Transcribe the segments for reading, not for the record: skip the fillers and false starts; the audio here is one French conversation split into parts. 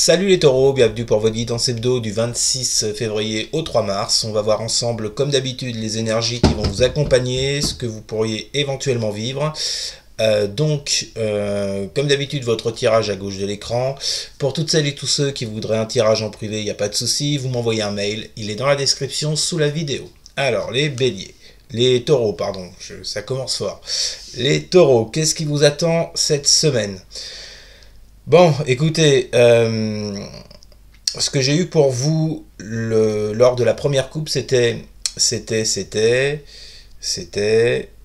Salut les taureaux, bienvenue pour votre guidance hebdo du 26 février au 3 mars. On va voir ensemble, comme d'habitude, les énergies qui vont vous accompagner, ce que vous pourriez éventuellement vivre. Comme d'habitude, votre tirage à gauche de l'écran. Pour toutes celles et tous ceux qui voudraient un tirage en privé, il n'y a pas de souci, vous m'envoyez un mail, il est dans la description sous la vidéo. Alors, les béliers. Les taureaux, pardon, ça commence fort. Les taureaux, qu'est-ce qui vous attend cette semaine ? Bon, écoutez, ce que j'ai eu pour vous lors de la première coupe, c'était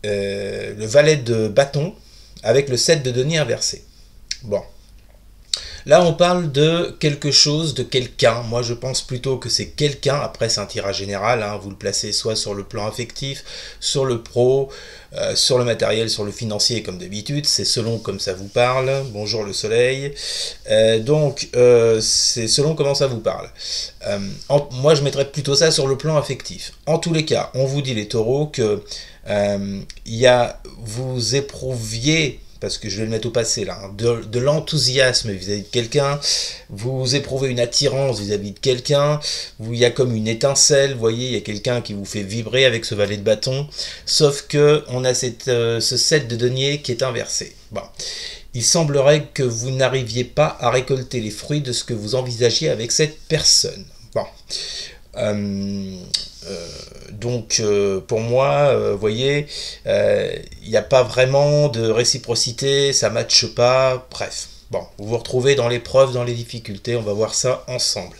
le valet de bâton avec le 7 de denier inversé. Bon. Là, on parle de quelque chose, de quelqu'un. Moi, je pense plutôt que c'est quelqu'un. Après, c'est un tirage général. Hein. Vous le placez soit sur le plan affectif, sur le pro, sur le matériel, sur le financier, comme d'habitude. C'est selon comme ça vous parle. Bonjour le soleil. C'est selon comment ça vous parle. Moi, je mettrais plutôt ça sur le plan affectif. En tous les cas, on vous dit les taureaux que vous éprouviez, parce que je vais le mettre au passé là, hein, de l'enthousiasme vis-à-vis de quelqu'un, vous éprouvez une attirance vis-à-vis de quelqu'un, il y a comme une étincelle, vous voyez, il y a quelqu'un qui vous fait vibrer avec ce valet de bâton, sauf que on a ce 7 de denier qui est inversé. Bon. Il semblerait que vous n'arriviez pas à récolter les fruits de ce que vous envisagiez avec cette personne. Bon. Pour moi, vous voyez, il n'y a pas vraiment de réciprocité, ça ne matche pas, bref. Bon, vous vous retrouvez dans l'épreuve, dans les difficultés, on va voir ça ensemble.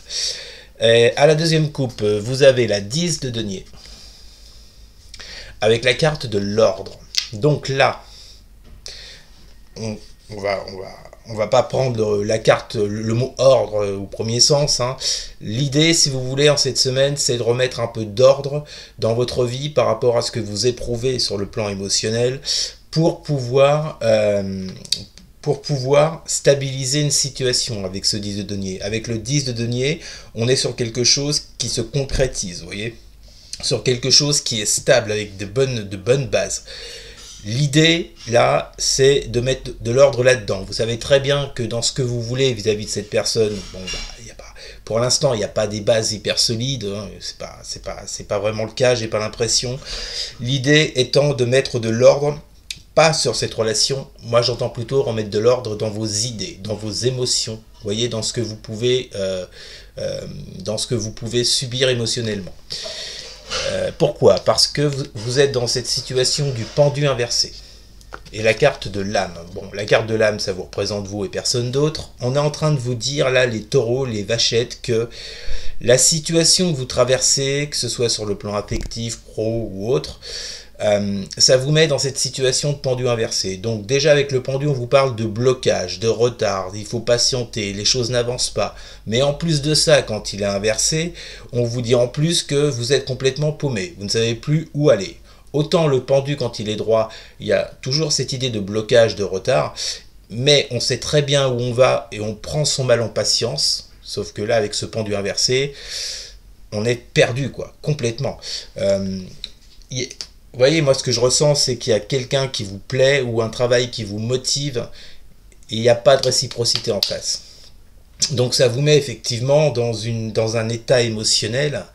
À la deuxième coupe, vous avez la 10 de denier, avec la carte de l'ordre. Donc là, on va pas prendre la carte, le mot ordre au premier sens. Hein. L'idée, si vous voulez, en cette semaine, c'est de remettre un peu d'ordre dans votre vie par rapport à ce que vous éprouvez sur le plan émotionnel pour pouvoir stabiliser une situation avec ce 10 de denier. Avec le 10 de denier, on est sur quelque chose qui se concrétise, vous voyez, sur quelque chose qui est stable, avec de bonnes bases. L'idée, là, c'est de mettre de l'ordre là-dedans. Vous savez très bien que dans ce que vous voulez vis-à-vis de cette personne, pour l'instant, il n'y a pas des bases hyper solides. Hein, c'est pas vraiment le cas, j'ai pas l'impression. L'idée étant de mettre de l'ordre, pas sur cette relation. Moi, j'entends plutôt remettre de l'ordre dans vos idées, dans vos émotions. Vous voyez, dans ce que vous pouvez subir émotionnellement. Pourquoi ? Parce que vous êtes dans cette situation du pendu inversé. Et la carte de l'âme. Bon, la carte de l'âme, ça vous représente vous et personne d'autre. On est en train de vous dire, là, les taureaux, les vachettes, que la situation que vous traversez, que ce soit sur le plan affectif, pro ou autre, ça vous met dans cette situation de pendu inversé. Donc déjà avec le pendu, on vous parle de blocage, de retard, il faut patienter, les choses n'avancent pas. Mais en plus de ça, quand il est inversé, on vous dit en plus que vous êtes complètement paumé, vous ne savez plus où aller. Autant le pendu, quand il est droit, il y a toujours cette idée de blocage, de retard, mais on sait très bien où on va et on prend son mal en patience, sauf que là, avec ce pendu inversé, on est perdu, quoi, complètement. Vous voyez, moi, ce que je ressens, c'est qu'il y a quelqu'un qui vous plaît ou un travail qui vous motive et il n'y a pas de réciprocité en face. Donc, ça vous met effectivement dans un état émotionnel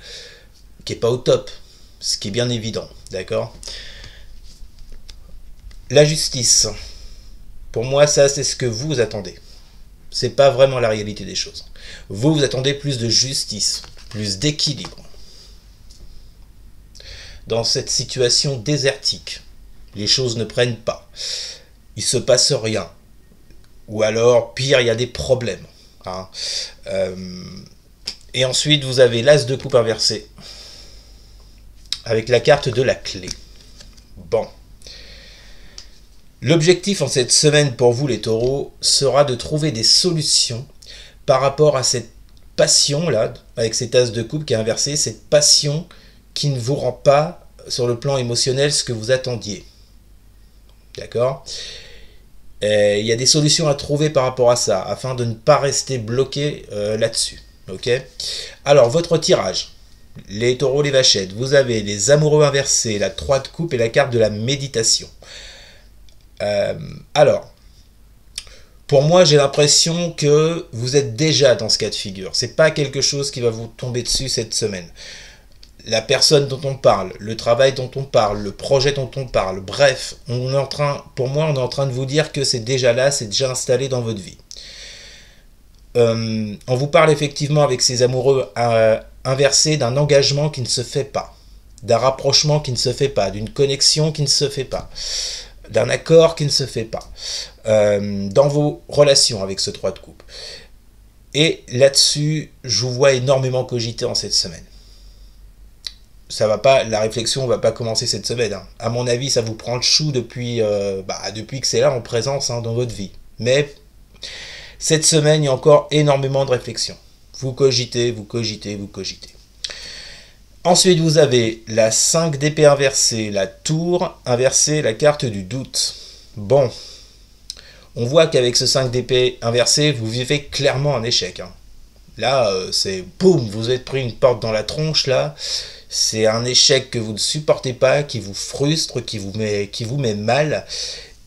qui n'est pas au top, ce qui est bien évident, d'accord ? La justice, pour moi, ça, c'est ce que vous attendez. C'est pas vraiment la réalité des choses. Vous attendez plus de justice, plus d'équilibre. Dans cette situation désertique, les choses ne prennent pas, il se passe rien, ou alors, pire, il y a des problèmes. Hein. Et ensuite, vous avez l'as de coupe inversé, avec la carte de la clé. Bon. L'objectif en cette semaine pour vous, les taureaux, sera de trouver des solutions par rapport à cette passion-là, avec cet as de coupe qui est inversé, cette passion qui ne vous rend pas sur le plan émotionnel ce que vous attendiez. D'accord ? Il y a des solutions à trouver par rapport à ça, afin de ne pas rester bloqué là-dessus. Ok ? Alors, votre tirage. Les taureaux, les vachettes. Vous avez les amoureux inversés, la 3 de coupe et la carte de la méditation. Alors, Pour moi, j'ai l'impression que vous êtes déjà dans ce cas de figure. C'est pas quelque chose qui va vous tomber dessus cette semaine. La personne dont on parle, le travail dont on parle, le projet dont on parle, bref, pour moi, on est en train de vous dire que c'est déjà là, c'est déjà installé dans votre vie. On vous parle effectivement avec ces amoureux inversés d'un engagement qui ne se fait pas, d'un rapprochement qui ne se fait pas, d'une connexion qui ne se fait pas, d'un accord qui ne se fait pas, dans vos relations avec ce 3 de coupe. Et là-dessus, je vous vois énormément cogiter en cette semaine. Ça va pas, la réflexion ne va pas commencer cette semaine. Hein. À mon avis, ça vous prend le chou depuis que c'est là en présence dans votre vie. Mais cette semaine, il y a encore énormément de réflexion. Vous cogitez, vous cogitez, vous cogitez. Ensuite, vous avez la 5 d'épée inversée, la tour inversée, la carte du doute. Bon, on voit qu'avec ce 5 d'épée inversée, vous vivez clairement un échec. Hein. Là, c'est boum, vous êtes pris une porte dans la tronche, là. C'est un échec que vous ne supportez pas, qui vous frustre, qui vous met mal.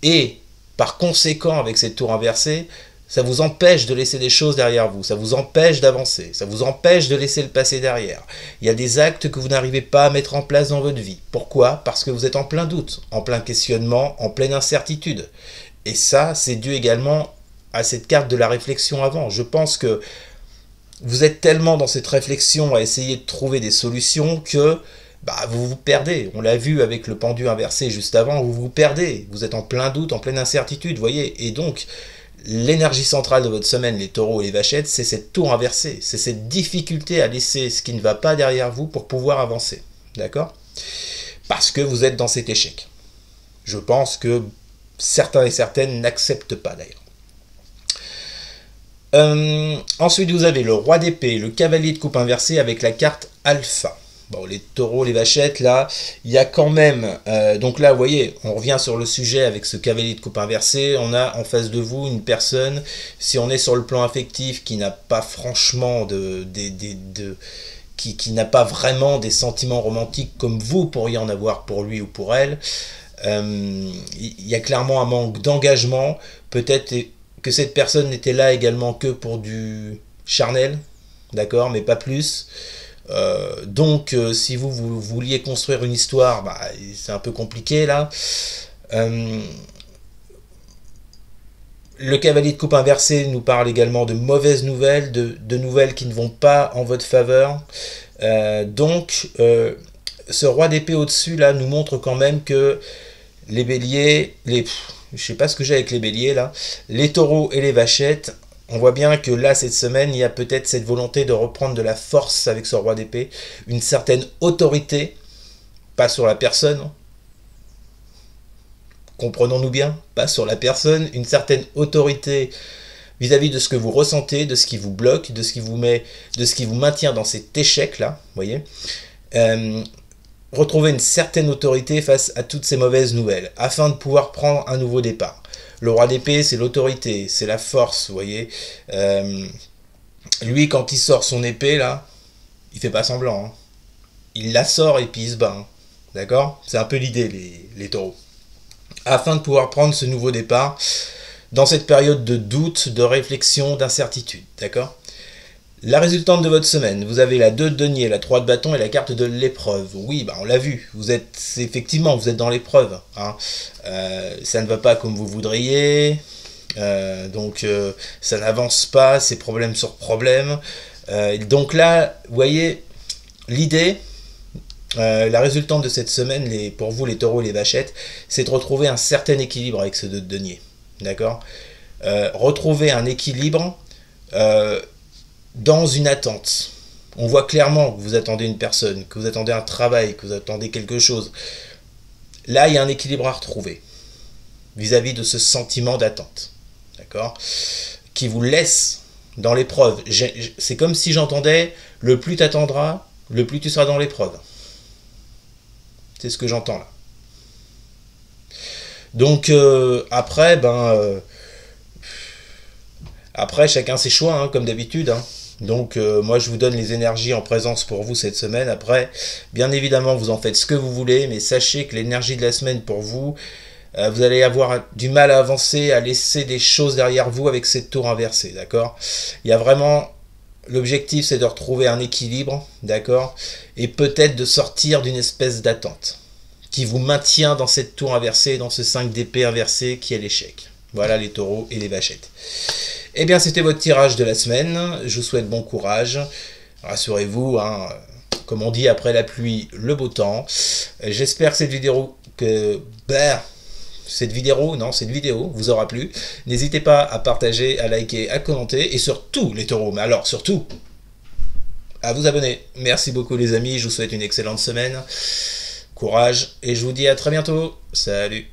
Et par conséquent, avec cette tour inversée, ça vous empêche de laisser des choses derrière vous, ça vous empêche d'avancer, ça vous empêche de laisser le passé derrière. Il y a des actes que vous n'arrivez pas à mettre en place dans votre vie. Pourquoi ? Parce que vous êtes en plein doute, en plein questionnement, en pleine incertitude. Et ça, c'est dû également à cette carte de la réflexion avant. Je pense que vous êtes tellement dans cette réflexion à essayer de trouver des solutions que vous vous perdez. On l'a vu avec le pendu inversé juste avant, vous vous perdez. Vous êtes en plein doute, en pleine incertitude, vous voyez. Et donc, l'énergie centrale de votre semaine, les taureaux et les vachettes, c'est cette tour inversée. C'est cette difficulté à laisser ce qui ne va pas derrière vous pour pouvoir avancer. D'accord ? Parce que vous êtes dans cet échec. Je pense que certains et certaines n'acceptent pas d'ailleurs. Ensuite, vous avez le roi d'épée, le cavalier de coupe inversé avec la carte alpha. Bon, les taureaux, les vachettes, là, il y a quand même... donc là, vous voyez, on revient sur le sujet avec ce cavalier de coupe inversé. On a en face de vous une personne, si on est sur le plan affectif, qui n'a pas franchement qui n'a pas vraiment des sentiments romantiques comme vous pourriez en avoir pour lui ou pour elle. Il y a clairement un manque d'engagement. Peut-être que cette personne n'était là également que pour du charnel, d'accord, mais pas plus. Donc, si vous vouliez construire une histoire, c'est un peu compliqué là. Le cavalier de coupe inversé nous parle également de mauvaises nouvelles, de nouvelles qui ne vont pas en votre faveur. Donc, ce roi d'épée au-dessus là nous montre quand même que les béliers, je sais pas ce que j'ai avec les béliers là, les taureaux et les vachettes, on voit bien que là cette semaine il y a peut-être cette volonté de reprendre de la force avec ce roi d'épée, une certaine autorité, pas sur la personne, comprenons-nous bien, pas sur la personne, une certaine autorité vis-à-vis de ce que vous ressentez, de ce qui vous bloque, de ce qui vous maintient dans cet échec là, vous voyez. Retrouver une certaine autorité face à toutes ces mauvaises nouvelles, afin de pouvoir prendre un nouveau départ. Le roi d'épée, c'est l'autorité, c'est la force, vous voyez. Lui, quand il sort son épée, là, il fait pas semblant. Hein. Il la sort et puis il se bat. Hein. D'accord ? C'est un peu l'idée, les taureaux. Afin de pouvoir prendre ce nouveau départ, dans cette période de doute, de réflexion, d'incertitude. D'accord ? La résultante de votre semaine, vous avez la 2 de denier, la 3 de bâton et la carte de l'épreuve. Oui, on l'a vu, vous êtes dans l'épreuve. Hein. Ça ne va pas comme vous voudriez, donc ça n'avance pas, c'est problème sur problème. Donc là, vous voyez, l'idée, la résultante de cette semaine, pour vous les taureaux et les vachettes, c'est de retrouver un certain équilibre avec ce 2 de denier. D'accord ? Retrouver un équilibre... dans une attente. On voit clairement que vous attendez une personne, que vous attendez un travail, que vous attendez quelque chose. Là, il y a un équilibre à retrouver vis-à-vis de ce sentiment d'attente. D'accord ? Qui vous laisse dans l'épreuve. C'est comme si j'entendais « le plus t'attendras, le plus tu seras dans l'épreuve ». C'est ce que j'entends là. Donc, après, chacun ses choix, hein, comme d'habitude. Hein. Donc, moi, je vous donne les énergies en présence pour vous cette semaine. Après, bien évidemment, vous en faites ce que vous voulez, mais sachez que l'énergie de la semaine pour vous, Vous allez avoir du mal à avancer, à laisser des choses derrière vous avec cette tour inversée, d'accord? Il y a vraiment... L'objectif, c'est de retrouver un équilibre, d'accord? Et peut-être de sortir d'une espèce d'attente qui vous maintient dans cette tour inversée, dans ce 5 d'épée inversé qui est l'échec. Voilà les taureaux et les vachettes. Eh bien, c'était votre tirage de la semaine. Je vous souhaite bon courage. Rassurez-vous, hein, comme on dit, après la pluie, le beau temps. J'espère que cette vidéo vous aura plu. N'hésitez pas à partager, à liker, à commenter et surtout les taureaux, mais alors surtout à vous abonner. Merci beaucoup les amis, je vous souhaite une excellente semaine. Courage et je vous dis à très bientôt. Salut.